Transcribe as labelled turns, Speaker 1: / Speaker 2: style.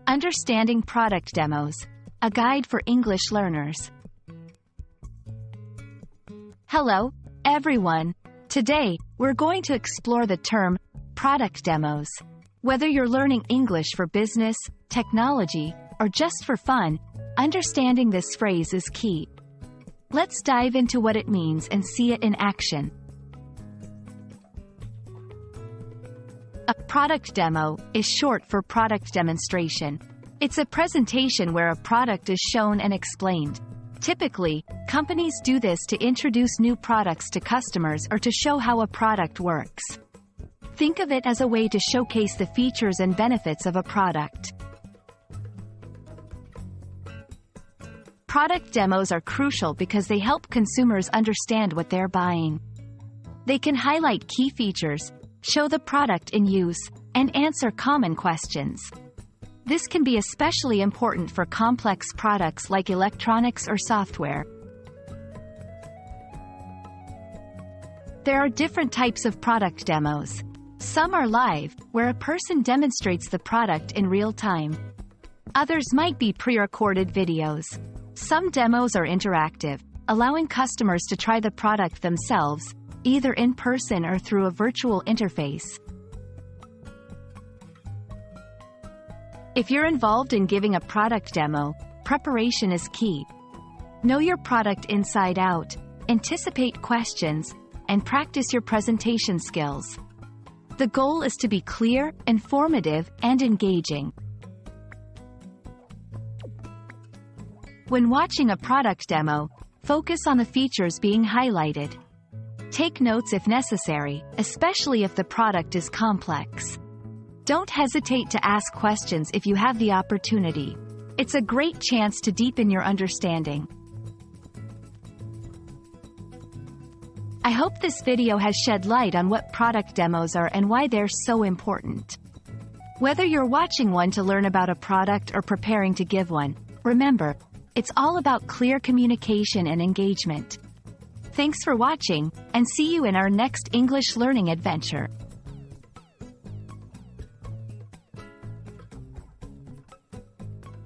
Speaker 1: Understanding product demos, a guide for English learners. Hello, everyone. Today, we're going to explore the term product demos. Whether you're learning English for business, technology, or just for fun, understanding this phrase is key. Let's dive into what it means and see it in action. A product demo is short for product demonstration. It's a presentation where a product is shown and explained. Typically, companies do this to introduce new products to customers or to show how a product works. Think of it as a way to showcase the features and benefits of a product. Product demos are crucial because they help consumers understand what they're buying. They can highlight key features, show the product in use, and answer common questions. This can be especially important for complex products like electronics or software. There are different types of product demos. Some are live, where a person demonstrates the product in real time. Others might be pre-recorded videos. Some demos are interactive, allowing customers to try the product themselves, either in person or through a virtual interface. If you're involved in giving a product demo, preparation is key. Know your product inside out, anticipate questions, and practice your presentation skills. The goal is to be clear, informative, and engaging. When watching a product demo, focus on the features being highlighted. Take notes if necessary, especially if the product is complex. Don't hesitate to ask questions if you have the opportunity. It's a great chance to deepen your understanding. I hope this video has shed light on what product demos are and why they're so important. Whether you're watching one to learn about a product or preparing to give one, remember, it's all about clear communication and engagement. Thanks for watching, and see you in our next English learning adventure.